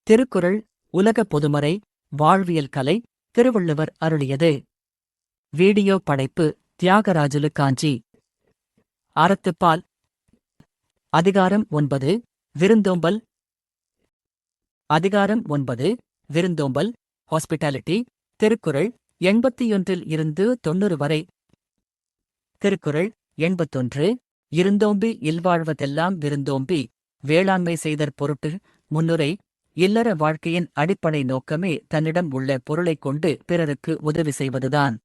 திருக்குறள் உலக பொதுமறை வாழ்வியல் கலை திருவள்ளுவர் அருளியது. வீடியோ படைப்பு தியாகராஜுலு காஞ்சி. அறத்துப்பால். அதிகாரம் 9 விருந்தோம்பல். அதிகாரம் 9 விருந்தோம்பல் ஹாஸ்பிட்டாலிட்டி. திருக்குறள் 81 இருந்து 90 வரை. திருக்குறள் 81. இருந்தோம்பி இல்வாழ்வதெல்லாம் விருந்தோம்பி வேளாண்மை செய்தற் பொருட்டு. முன்னுரை. இல்லற வாழ்க்கையின் அடிப்படை நோக்கமே தன்னிடம் உள்ள பொருளைக் கொண்டு பிறருக்கு உதவி செய்வதுதான்.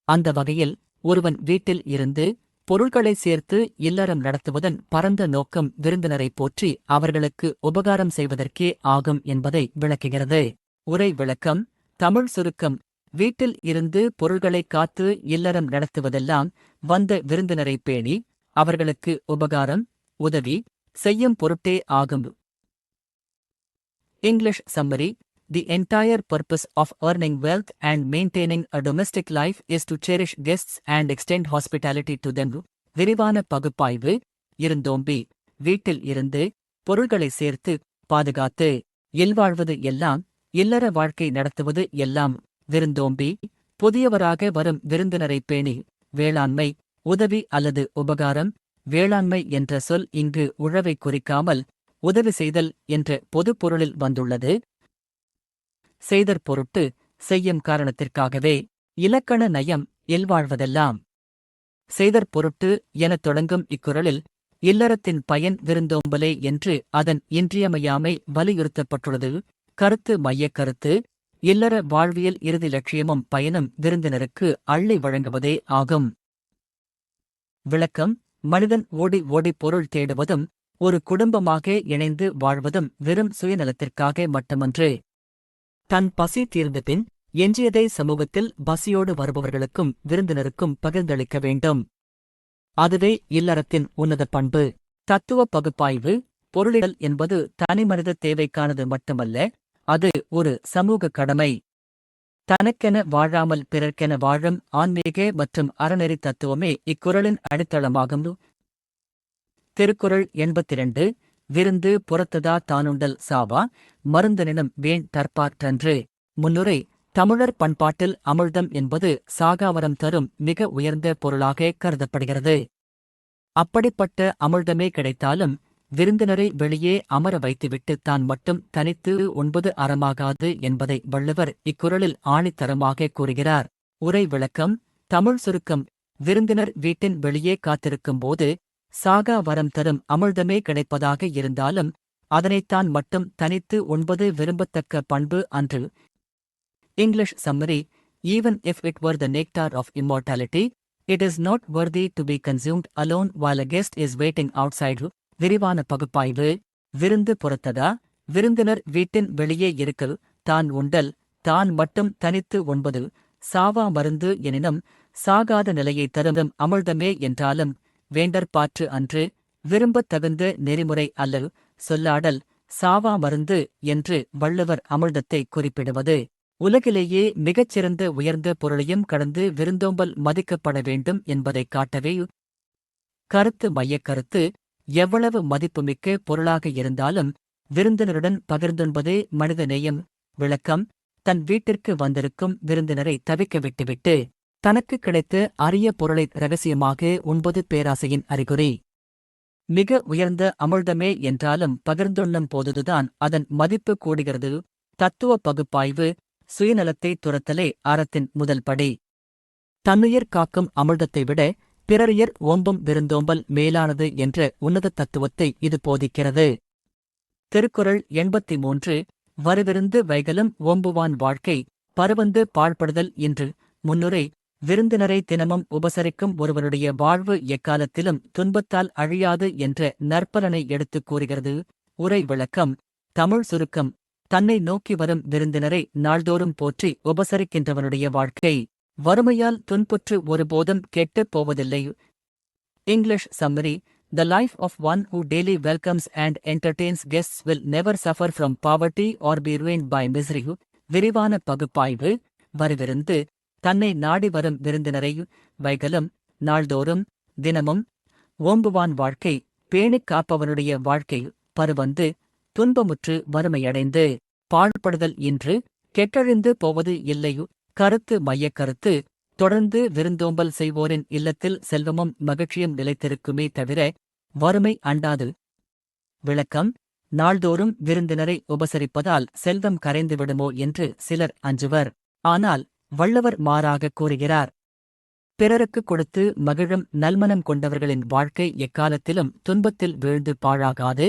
அந்த வகையில் ஒருவன் வீட்டில் இருந்து பொருள்களை சேர்த்து இல்லறம் நடத்துவதன் பரந்த நோக்கம் விருந்தினரைப் போற்றி அவர்களுக்கு உபகாரம் செய்வதற்கே ஆகும் என்பதை விளக்குகிறது. உரை விளக்கம். தமிழ் சுருக்கம். வீட்டில் இருந்து பொருள்களைக் காத்து இல்லறம் நடத்துவதெல்லாம் வந்த விருந்தினரைப் பேணி அவர்களுக்கு உபகாரம் உதவி செய்யும் பொருட்டே ஆகும். English summary. The entire purpose of earning wealth and maintaining a domestic life is to cherish guests and extend hospitality to them. விரிவான பகுப்பாய்வு. இருந்தோம்பி வீட்டில் இருந்து பொருள்களை சேர்த்து பாதுகாத்து இல்வாழ்வது எல்லாம் இல்லற வாழ்க்கை நடத்துவது எல்லாம். விருந்தோம்பி புதியவராக வரும் விருந்தினரைப் பேணி வேளாண்மை உதவி அல்லது உபகாரம். வேளாண்மை என்ற சொல் இங்கு உழவை குறிக்காமல் உதவி செய்தல் என்ற பொதுப் பொருளில் வந்துள்ளது. செய்தற் பொருட்டு செய்யும் காரணத்திற்காகவே. இலக்கண நயம். இல்வாழ்வதெல்லாம் செய்தற் பொருட்டு எனத் தொடங்கும் இக்குறளில் இல்லறத்தின் பயன் விருந்தோம்பலே என்று அதன் இன்றியமையாமை வலியுறுத்தப்பட்டுள்ளது. கருத்து மையக் கருத்து. இல்லற வாழ்வியல் இறுதி லட்சியமும் பயனும் விருந்தினருக்கு அள்ளி வழங்குவதே ஆகும். விளக்கம். மனிதன் ஓடி ஓடி பொருள் தேடுவதும் ஒரு குடும்பமாக இணைந்து வாழ்வதும் வெறும் சுயநலத்திற்காக மட்டுமன்று. தன் பசி தீர்ந்தபின் எஞ்சியதை சமூகத்தில் பசியோடு வருபவர்களுக்கும் விருந்தினருக்கும் பகிர்ந்தளிக்க வேண்டும். அதுவே இல்லறத்தின் உன்னத பண்பு. தத்துவ பகுப்பாய்வு. பொருளிடல் என்பது தனிமனித தேவைக்கானது மட்டுமல்ல, அது ஒரு சமூக கடமை. தனக்கென வாழாமல் பிறர்க்கென வாழும் ஆன்மீக மற்றும் அறநெறி தத்துவமே இக்குறளின் அடித்தளமாகும். திருக்குறள் 82. விருந்து புறத்ததா தானுண்டல் சாவா மருந்தனினும் வேண் தற்பாற்றன்று. முன்னுரை. தமிழர் பண்பாட்டில் அமிழ்தம் என்பது சாகாவரம் தரும் மிக உயர்ந்த பொருளாக கருதப்படுகிறது. அப்படிப்பட்ட அமிழ்தமே கிடைத்தாலும் விருந்தினரை வெளியே அமர வைத்துவிட்டு தான் மட்டும் தனித்து உண்பது அறமாகாது என்பதை வள்ளுவர் இக்குறளில் ஆணித்தரமாக கூறுகிறார். உரை விளக்கம். தமிழ் சுருக்கம். விருந்தினர் வீட்டின் வெளியே காத்திருக்கும்போது சாகா வரம் தரும் அமிழ்தமே கிடைப்பதாக இருந்தாலும் அதனைத்தான் மட்டும் தனித்து உண்பது விரும்பத்தக்க பண்பு அன்று. English summary. Even if it were the nectar of immortality, it is not worthy to be consumed alone while a guest is waiting outside. விரிவான பகுப்பாய்வு. விருந்து புறத்ததா. விருந்தினர் வீட்டின் வெளியே இருக்கல் தான் உண்டல் தான் மட்டும் தனித்து உண்பது சாவா மருந்து எனினும் சாகாத நிலையை தரும் அமிழ்தமே என்றாலும் வேண்டற்பாற்று அன்று. விரும்பத் தகுந்த நெறிமுறை அல்ல சொல்லாடல் சாவா மருந்து என்று வள்ளுவர் அமிழ்தத்தை குறிப்பிடுவது. உலகிலேயே மிகச்சிறந்த உயர்ந்த பொருளையும் கடந்து விருந்தோம்பல் மதிக்கப்பட வேண்டும் என்பதைக் காட்டவே. கருத்து மையக் கருத்து. எவ்வளவு மதிப்புமிக்க பொருளாக இருந்தாலும் விருந்தினருடன் பகிர்ந்துண்பதே மனித நேயம். விளக்கம். தன் வீட்டிற்கு வந்திருக்கும் விருந்தினரை தவிக்க விட்டுவிட்டு தனக்கு கிடைத்த அரிய பொருளை இரகசியமாக உண்பது பேராசையின் அறிகுறி. மிக உயர்ந்த அமிழ்தமே என்றாலும் பகிர்ந்துண்ணும் போதுதான் அதன் மதிப்பு கூடுகிறது. தத்துவ பகுப்பாய்வு. சுயநலத்தை துரத்தலே அறத்தின் முதல் படி. தன்னுயிர் காக்கும் அமிழ்தத்தை விட பிறருயிர் ஓம்பும் விருந்தோம்பல் மேலானது என்ற உன்னத தத்துவத்தை இது போதிக்கிறது. திருக்குறள் 83. வருவிருந்து வைகலும் ஓம்புவான் வாழ்க்கை பருவந்து பாழ்படுதல் இன்று. முன்னுரை. விருந்தினரை தினமும் உபசரிக்கும் ஒருவருடைய வாழ்வு எக்காலத்திலும் துன்பத்தால் அழியாது என்ற நற்பலனை எடுத்துக் கூறுகிறது. உரை விளக்கம். தமிழ் சுருக்கம். தன்னை நோக்கி வரும் விருந்தினரை நாள்தோறும் போற்றி உபசரிக்கின்றவனுடைய வாழ்க்கை வறுமையால் துன்புற்று ஒருபோதும் கெட்டுப் போவதில்லை. English summary. The life of one who daily welcomes and entertains guests will never suffer from poverty or be ruined by misery. விரிவான பகுப்பாய்வு. வருவிருந்து தன்னை நாடி வரும் விருந்தினரை வைகலும் நாள்தோறும் தினமும் ஓம்புவான் வாழ்க்கை பேணிக் காப்பவனுடைய வாழ்க்கை பருவந்து துன்பமுற்று வறுமையடைந்து பாழ்படுதல் இன்று கெட்டழிந்து போவது இல்லையு. கருத்து மையக் கருத்து. தொடர்ந்து விருந்தோம்பல் செய்வோரின் இல்லத்தில் செல்வமும் மகிழ்ச்சியும் நிலைத்திருக்குமே தவிர வறுமை அண்டாது. விளக்கம். நாள்தோறும் விருந்தினரை உபசரிப்பதால் செல்வம் கரைந்துவிடுமோ என்று சிலர் அஞ்சுவர். ஆனால் வள்ளுவர் மாறாக கூறுகிறார். பிறருக்குக் கொடுத்து மகிழும் நல்மனம் கொண்டவர்களின் வாழ்க்கை எக்காலத்திலும் துன்பத்தில் வீழ்ந்து பாழாகாது.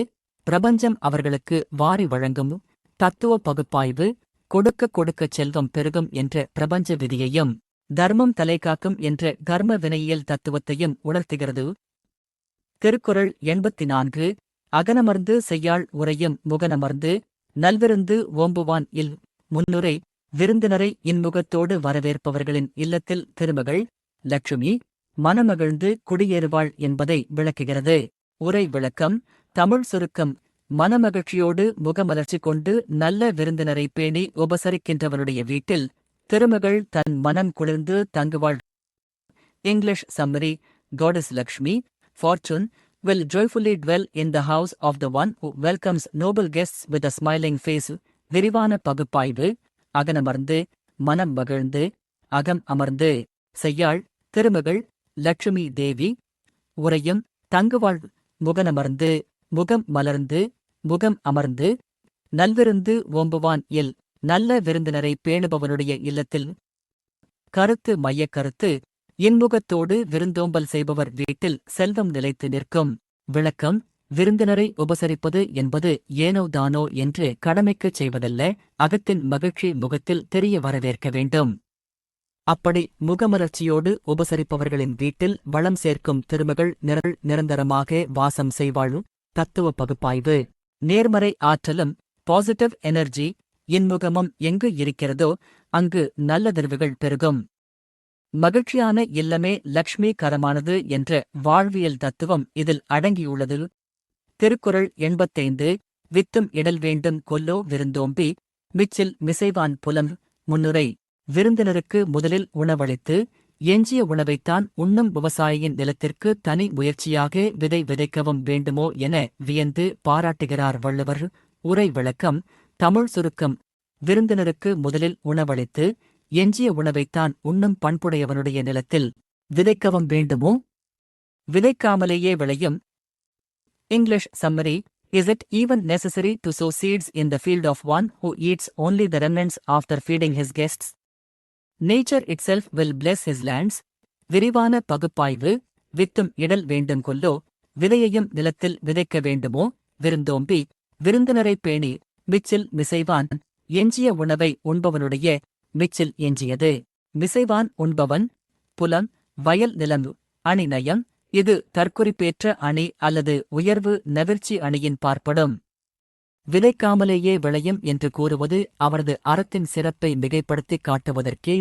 பிரபஞ்சம் அவர்களுக்கு வாரி வழங்கும். தத்துவ பகுப்பாய்வு. கொடுக்க கொடுக்கச் செல்வம் பெருகும் என்ற பிரபஞ்ச விதியையும் தர்மம் தலைகாக்கும் என்ற கர்ம வினையியல் தத்துவத்தையும் உணர்த்துகிறது. திருக்குறள் 84. அகனமர்ந்து செய்யாள் உரையும் முகனமர்ந்து நல்விருந்து ஓம்புவான் இல். முன்னுரை. விருந்தினரை இன்முகத்தோடு வரவேற்பவர்களின் இல்லத்தில் திருமகள் லட்சுமி மனமகிழ்ந்து குடியேறுவாள் என்பதை விளக்குகிறது. உரை விளக்கம். தமிழ் சுருக்கம். மனமகிழ்ச்சியோடு முகமலர்ச்சி கொண்டு நல்ல விருந்தினரை பேணி உபசரிக்கின்றவனுடைய வீட்டில் திருமகள் தன் மனம் குளிர்ந்து தங்குவாள். English summary. Goddess Lakshmi, fortune, will joyfully dwell in the house of the one who welcomes noble guests with a smiling face. விரிவான பகுப்பாய்வு. அகனமர்ந்து மனம் மகிழ்ந்து அகம் அமர்ந்து செய்யாள் திருமகள் லட்சுமி தேவி உரையும் தங்குவாள். முகனமர்ந்து முகம் மலர்ந்து முகம் அமர்ந்து நல்விருந்து ஓம்புவான் இல். நல்ல விருந்தினரை பேணுபவனுடைய இல்லத்தில். கருத்து மையக் கருத்து. இன்முகத்தோடு விருந்தோம்பல் செய்பவர் வீட்டில் செல்வம் நிலைத்து நிற்கும். விளக்கம். விருந்தினரை உபசரிப்பது என்பது ஏனோ தானோ என்று கடமைக்குச் செய்வதல்ல. அகத்தின் மகிழ்ச்சி முகத்தில் தெரிய வரவேற்க வேண்டும். அப்படி முகமலர்ச்சியோடு உபசரிப்பவர்களின் வீட்டில் வளம் சேர்க்கும் திருமகள் நிரந்தரமாக வாசம் செய்வாள். தத்துவ பகுப்பாய்வு. நேர்மறை ஆற்றலும் பாசிட்டிவ் எனர்ஜி இன்முகமும் எங்கு இருக்கிறதோ அங்கு நல்லதிர்வுகள் பெருகும். மகிழ்ச்சியான இல்லமே லக்ஷ்மி கரமானது என்ற வாழ்வியல் தத்துவம் இதில் அடங்கியுள்ளது. திருக்குறள் 85. வித்தும் இடல் வேண்டும் கொல்லோ விருந்தோம்பி மிச்சில் மிசைவான் புலம். முன்னுரை. விருந்தினருக்கு முதலில் உணவளித்து எஞ்சிய உணவைத்தான் உண்ணும் விவசாயியின் நிலத்திற்கு தனி முயற்சியாக விதை விதைக்கவும் வேண்டுமோ என வியந்து பாராட்டுகிறார் வள்ளுவர். உரை விளக்கம். தமிழ் சுருக்கம். விருந்தினருக்கு முதலில் உணவளித்து எஞ்சிய உணவைத்தான் உண்ணும் பண்புடையவனுடைய நிலத்தில் விதைக்கவும் வேண்டுமோ விதைக்காமலேயே விளையும். English summary. Is it even necessary to sow seeds in the field of one who eats only the remnants after feeding his guests? Nature itself will bless his lands. விரிவான பகுப்பாய்வு. வித்தும் இடல் வேண்டும் கொல்லோ விதையையும் நிலத்தில் விதைக்க வேண்டுமோ விருந்தோம்பி விருந்தினரை பேணி மிச்சில் மிசைவான். எஞ்சிய உணவை உண்பவனுடைய மிச்சில் எஞ்சியது. மிசைவான் உண்பவன். புலம் வயல் நிலம். அணி நயம். இது தற்குறிப்பேற்ற அணி அல்லது உயர்வு நவிர்ச்சி அணியின் பார்ப்படும். விதைக்காமலேயே விளையும் என்று கூறுவது அவரது அறத்தின் சிறப்பை மிகைப்படுத்திக் காட்டுவதற்கே.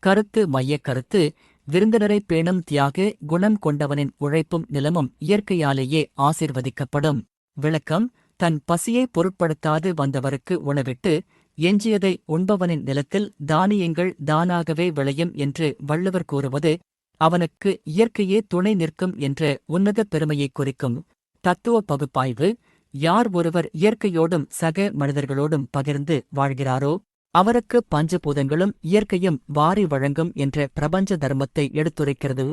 கருத்து மையக் கருத்து. விருந்தினரை பேணும் தியாக குணம் கொண்டவனின் உழைப்பும் நிலமும் இயற்கையாலேயே ஆசீர்வதிக்கப்படும். விளக்கம். தன் பசியை பொருட்படுத்தாது வந்தவருக்கு உணவிட்டு எஞ்சியதை உண்பவனின் நிலத்தில் தானியங்கள் தானாகவே விளையும் என்று வள்ளுவர் கூறுவது அவனுக்கு இயற்கையே துணை நிற்கும் என்ற உன்னத பெருமையை குறிக்கும். தத்துவ பகுப்பாய்வு. யார் ஒருவர் இயற்கையோடும் சக மனிதர்களோடும் பகிர்ந்து வாழ்கிறாரோ அவருக்கு பஞ்சபூதங்களும் இயற்கையும் வாரி வழங்கும் என்ற பிரபஞ்ச தர்மத்தை எடுத்துரைக்கிறது.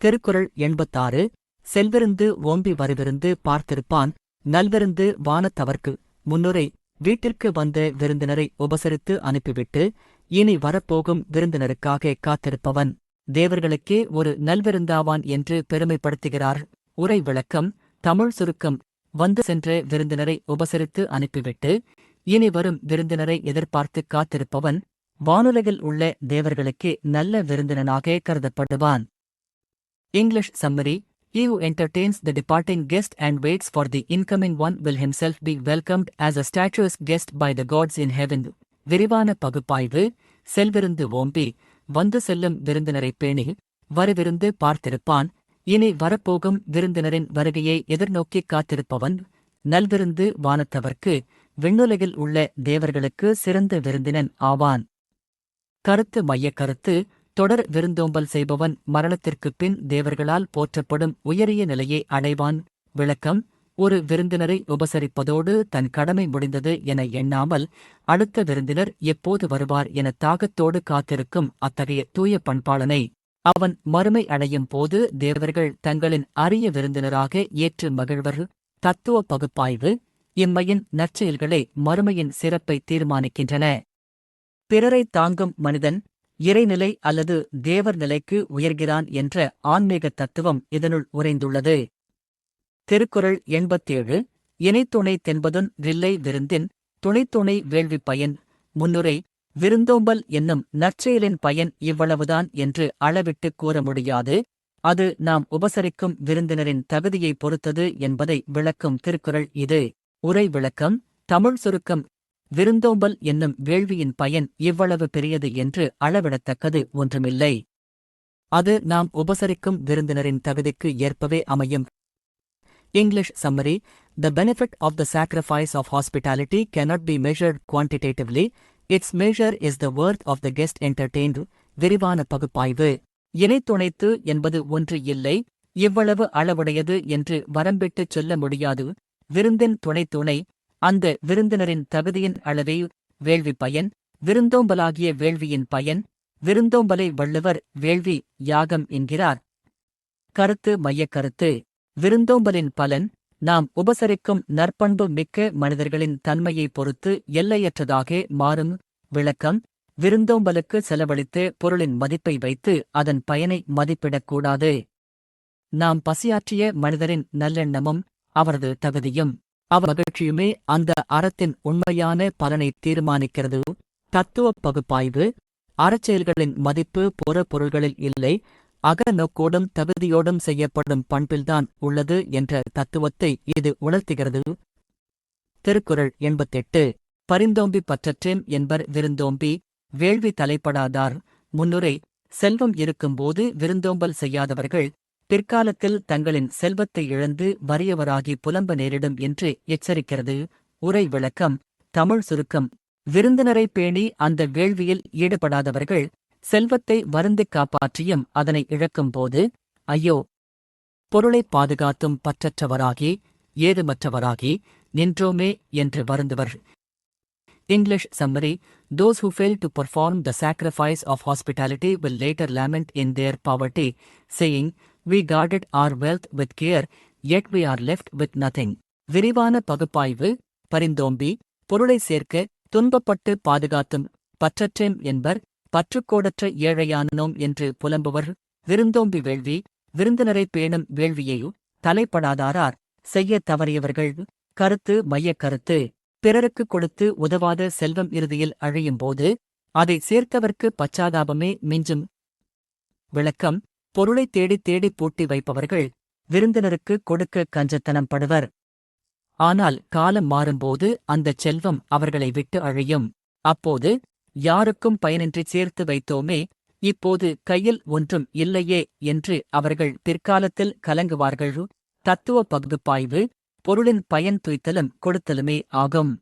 திருக்குறள் 86. செல்விருந்து ஓம்பி வருவிருந்து பார்த்திருப்பான் நல்விருந்து வானத்தவர்க்கு. முன்னுரை. வீட்டிற்கு வந்த விருந்தினரை உபசரித்து அனுப்பிவிட்டு இனி வரப்போகும் விருந்தினருக்காக காத்திருப்பவன் தேவர்களுக்கே ஒரு நல்விருந்தாவான் என்று பெருமைப்படுத்துகிறார். உரை விளக்கம். தமிழ் சுருக்கம். வந்து சென்ற விருந்தினரை உபசரித்து அனுப்பிவிட்டு இனி வரும் விருந்தினரை எதிர்பார்த்து காத்திருப்பவன் வானுலகில் உள்ள தேவர்களுக்கே நல்ல விருந்தினனாக கருதப்படுவான். English summary. He who entertains the departing guest and waits for the incoming one will himself be welcomed as a statuesque guest by the gods in heaven. விரிவான பகுப்பாய்வு. செல்விருந்து ஓம்பி வந்து செல்லும் விருந்தினரை பேணி வருவிருந்து பார்த்திருப்பான். இனி வரப்போகும் விருந்தினரின் வருகையை எதிர்நோக்கிக் காத்திருப்பவன் நல்விருந்து வானத்தவர்க்கு விண்ணுலகில் உள்ள தேவர்களுக்கு சிறந்த விருந்தினன் ஆவான். கருத்து மையக் கருத்து. தொடர் விருந்தோம்பல் செய்பவன் மரணத்திற்குப் பின் தேவர்களால் போற்றப்படும் உயரிய நிலையை அடைவான். விளக்கம். ஒரு விருந்தினரை உபசரிப்பதோடு தன் கடமை முடிந்தது என எண்ணாமல் அடுத்த விருந்தினர் எப்போது வருவார் என தாகத்தோடு காத்திருக்கும் அத்தகைய தூய பண்பாளனை அவன் மறுமை அடையும் போது தேவர்கள் தங்களின் அரிய விருந்தினராக ஏற்று மகிழ்வர். தத்துவ பகுப்பாய்வு. இம்மையின் நற்செயல்களே மறுமையின் சிறப்பை தீர்மானிக்கின்றன. பிறரை தாங்கும் மனிதன் இறைநிலை அல்லது தேவர் நிலைக்கு உயர்கிறான் என்ற ஆன்மீக தத்துவம் இதனுள் உறைந்துள்ளது. திருக்குறள் 87. இணைத்துணை தென்பதுன் றில்லை விருந்தின் துணைத்துணை வேள்வி பயன். முன்னுரை. விருந்தோம்பல் என்னும் நற்செயலின் பயன் இவ்வளவுதான் என்று அளவிட்டு கூற முடியாது. அது நாம் உபசரிக்கும் விருந்தினரின் தகுதியை பொறுத்தது என்பதை விளக்கும் திருக்குறள் இது. உரை விளக்கம். தமிழ் சுருக்கம். விருந்தோம்பல் என்னும் வேள்வியின் பயன் இவ்வளவு பெரியது என்று அளவிடத்தக்கது ஒன்றுமில்லை. அது நாம் உபசரிக்கும் விருந்தினரின் தகுதிக்கு ஏற்பவே அமையும். English summary. The benefit of the sacrifice of hospitality cannot be measured quantitatively. Its measure is the worth of the guest entertained. விரிவான பகுப்பாய்வு. இணைத்துணைத்து என்பது ஒன்று இல்லை, இவ்வளவு அளவுடையது என்று வரம்பிட்டுச் சொல்ல முடியாது. விருந்தின் துணை அந்த விருந்தினரின் தகுதியின் அளவே வேள்வி பயன். விருந்தோம்பலாகிய வேள்வியின் பயன். விருந்தோம்பலை வள்ளுவர் வேள்வி யாகம் என்கிறார். கருத்து மையக்கருத்து. விருந்தோம்பலின் பலன் நாம் உபசரிக்கும் நற்பண்பு மிக்க மனிதர்களின் தன்மையை பொறுத்து எல்லையற்றதாக மாறும். விளக்கம். விருந்தோம்பலுக்கு செலவழித்து பொருளின் மதிப்பை வைத்து அதன் பயனை மதிப்பிடக்கூடாது. நாம் பசியாற்றிய மனிதரின் நல்லெண்ணமும் அவரது தகுதியும் அவர் மகிழ்ச்சியுமே அந்த அறத்தின் உண்மையான பலனை தீர்மானிக்கிறது. தத்துவ பகுப்பாய்வு. அறச்செயல்களின் மதிப்பு புற பொருள்களில் இல்லை, அகநோக்கோடும் தகுதியோடும் செய்யப்படும் பண்பில்தான் உள்ளது என்ற தத்துவத்தை இது உணர்த்துகிறது. திருக்குறள் 88. பரிந்தோம்பி பற்றற்றேம் என்பர் விருந்தோம்பி வேள்வி தலைப்படாதார். முன்னுரை. செல்வம் இருக்கும்போது விருந்தோம்பல் செய்யாதவர்கள் பிற்காலத்தில் தங்களின் செல்வத்தை இழந்து வறியவராகி புலம்ப நேரிடும் என்று எச்சரிக்கிறது. உரை விளக்கம். தமிழ் சுருக்கம். விருந்தினரை பேணி அந்த வேள்வியில் ஈடுபடாதவர்கள் செல்வத்தை வருந்திக் காப்பாற்றியும் அதனை இழக்கும்போது ஐயோ, பொருளைப் பாதுகாத்தும் பற்றற்றவராகி ஏதுமற்றவராகி நின்றோமே என்று வருந்துவர். English summary. Those who fail to perform the sacrifice of hospitality will later lament in their poverty, saying, "We guarded our wealth with care, yet we are left with nothing." விரிவான பகுப்பாய்வு. பரிந்தோம்பி பொருளை சேர்க்க துன்பப்பட்டு பாதுகாத்தும் பற்றற்றேம் என்பர் பற்றுக்கோடற்ற ஏழையானோம் என்று புலம்புவர். விருந்தோம்பி வேள்வி விருந்தினரை பேணும் வேள்வியையு தலைப்படாதாரார் செய்ய தவறியவர்கள். கருத்து மையக்கருத்து. பிறருக்கு கொடுத்து உதவாத செல்வம் இறுதியில் அழியும்போது அதை சேர்த்தவர்க்கு பச்சாதாபமே மிஞ்சும். விளக்கம். பொருளை தேடித் தேடி பூட்டி வைப்பவர்கள் விருந்தினருக்கு கொடுக்க கஞ்சத்தனம் படுவர். ஆனால் காலம் மாறும்போது அந்தச் செல்வம் அவர்களை விட்டு அழியும். அப்போது யாருக்கும் பயனின்றி சேர்த்து வைத்தோமே, இப்போது கையில் ஒன்றும் இல்லையே என்று அவர்கள் பிற்காலத்தில் கலங்குவார்கள். தத்துவ பகுப்பாய்வு. பொருளின் பயன் துய்த்தலும் கொடுத்தலுமே ஆகும்.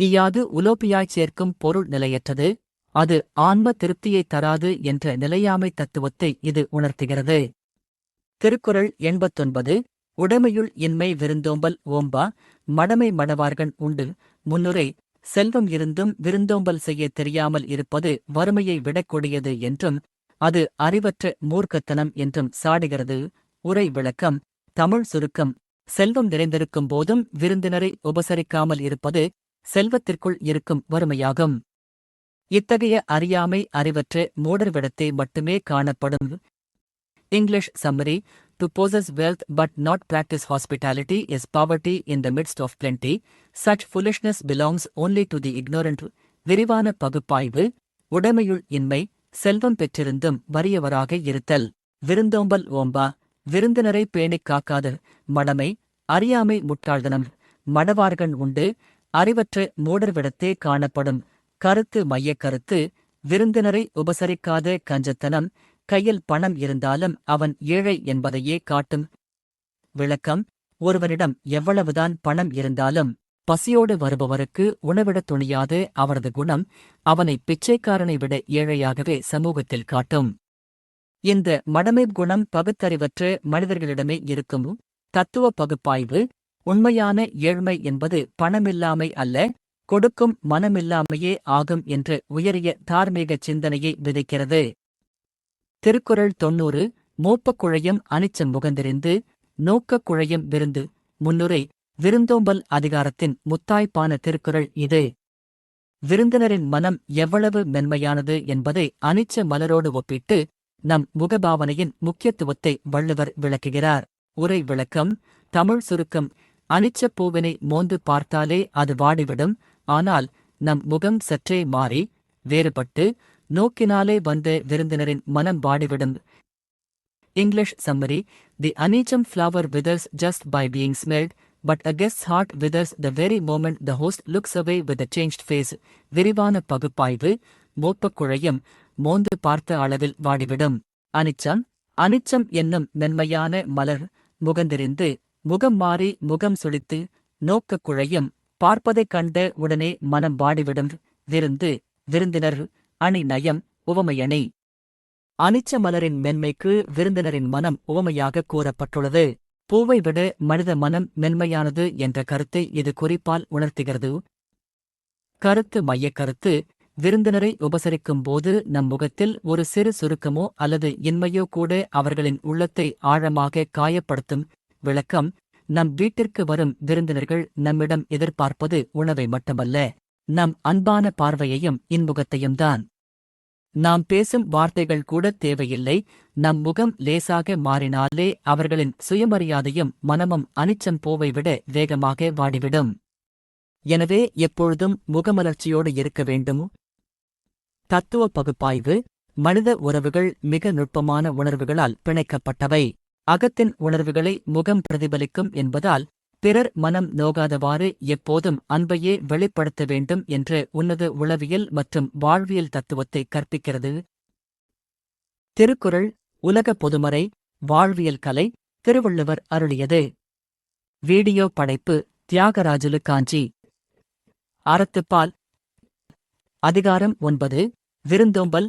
இயாது உலோபியாய்ச் சேர்க்கும் பொருள் நிலையற்றது, அது ஆன்ம திருப்தியைத் தராது என்ற நிலையாமை தத்துவத்தை இது உணர்த்துகிறது. திருக்குறள் 89. உடைமையுள் இன்மை விருந்தோம்பல் ஓம்பா மடமை மடவார்கண் உண்டு. முன்னுரை. செல்வம் இருந்தும் விருந்தோம்பல் செய்யத் தெரியாமல் இருப்பது வறுமையை விடக்கூடியது என்றும் அது அறிவற்ற மூர்க்கத்தனம் என்றும் சாடுகிறது. உரை விளக்கம். தமிழ் சுருக்கம். செல்வம் நிறைந்திருக்கும் போதும் விருந்தினரை உபசரிக்காமல் இருப்பது செல்வத்திற்குள் இருக்கும் வறுமையாகும். இத்தகைய அறியாமை அறிவற்ற மூடர்விடத்தே மட்டுமே காணப்படும். English summary. To possess wealth but not practice hospitality is poverty in the midst of plenty. Such foolishness belongs only to the ignorant. விரிவான பகுப்பாய்வு. உடைமையுள் இன்மை செல்வம் பெற்றிருந்தும் வறியவராக இருத்தல். விருந்தோம்பல் ஓம்பா விருந்தினரை பேணிக் காக்காத மடமை அறியாமை முட்டாள்தனம். மடவார்கண் உண்டு அறிவற்ற மூடர்விடத்தே காணப்படும். கருத்து மையக்கருத்து. விருந்தினரை உபசரிக்காத கஞ்சத்தனம் கையில் பணம் இருந்தாலும் அவன் ஏழை என்பதையே காட்டும். விளக்கம். ஒருவனிடம் எவ்வளவுதான் பணம் இருந்தாலும் பசியோடு வருபவருக்கு உணவிடத் துணியாத அவரது குணம் அவனை பிச்சைக்காரனை விட ஏழையாகவே சமூகத்தில் காட்டும். இந்த மடமை குணம் பகுத்தறிவற்ற மனிதர்களிடமே இருக்கும். தத்துவ பகுப்பாய்வு. உண்மையான ஏழ்மை என்பது பணமில்லாமை அல்ல, கொடுக்கும் மனமில்லாமையே ஆகும் என்று உயரிய தார்மீக சிந்தனையை விதைக்கிறது. திருக்குறள் 90 மோப்பக் குழையும் அனிச்சம் முகந்தெறிந்து நோக்கக் குழையும் விருந்து. முன்னுரை விருந்தோம்பல் அதிகாரத்தின் முத்தாய்ப்பான திருக்குறள் இது. விருந்தினரின் மனம் எவ்வளவு மென்மையானது என்பதை அனிச்ச மலரோடு ஒப்பிட்டு நம் முகபாவனையின் முக்கியத்துவத்தை வள்ளுவர் விளக்குகிறார். உரை விளக்கம். தமிழ் சுருக்கம். அனிச்சப் பூவினை மோந்து பார்த்தாலே அது வாடிவிடும், ஆனால் நம் முகம் சற்றே மாறி வேறுபட்டு நோக்கினாலே வந்த விருந்தினரின் மனம் வாடிவிடும். English summary. The anicum flower withers just by being smelled, but a guest's heart withers the very moment the host looks away with a changed face. விரிவான பகுப்பாய்வு. மோப்பக் குழையும் மோந்து பார்த்த அளவில் வாடிவிடும். அனிச்சம். அனிச்சம் என்னும் மென்மையான மலர் முகந்தெறிந்து முகம் மாறி முகம் சுளித்து நோக்கக் குழையும் பார்ப்பதைக் கண்ட உடனே மனம் வாடிவிடும். விருந்து. விருந்தினர். அணி நயம். உவமையணி. அனிச்ச மலரின் மென்மைக்கு விருந்தினரின் மனம் உவமையாக கூறப்பட்டுள்ளது. பூவை விட மனித மனம் மென்மையானது என்ற கருத்தை இது குறிப்பால் உணர்த்துகிறது. கருத்து. மையக் கருத்து. விருந்தினரை உபசரிக்கும் போது நம் முகத்தில் ஒரு சிறு சுருக்கமோ அல்லது இன்மையோ கூட அவர்களின் உள்ளத்தை ஆழமாக காயப்படுத்தும். விளக்கம். நம் வீட்டிற்கு வரும் விருந்தினர்கள் நம்மிடம் எதிர்பார்ப்பது உணவை மட்டுமல்ல, நம் அன்பான பார்வையையும் இன்முகத்தையும் தான். நாம் பேசும் வார்த்தைகள் கூட தேவையில்லை, நம் முகம் லேசாக மாறினாலே அவர்களின் சுயமரியாதையும் மனமும் அனிச்சம் பூவை விட வேகமாக வாடிவிடும். எனவே எப்பொழுதும் முகமலர்ச்சியோடு இருக்க வேண்டும். தத்துவ பகுப்பாய்வு. மனித உறவுகள் மிக நுட்பமான உணர்வுகளால் பிணைக்கப்பட்டவை. அகத்தின் உணர்வுகளை முகம் பிரதிபலிக்கும் என்பதால் பிறர் மனம் நோகாதவாறு எப்போதும் அன்பையே வெளிப்படுத்த வேண்டும் என்ற உன்னத உளவியல் மற்றும் வாழ்வியல் தத்துவத்தை கற்பிக்கிறது. திருக்குறள் உலக பொதுமறை. வாழ்வியல் கலை. திருவள்ளுவர் அருளியது. வீடியோ படைப்பு தியாகராஜுலு காஞ்சி. அறத்துப்பால். அதிகாரம் 9. விருந்தோம்பல்.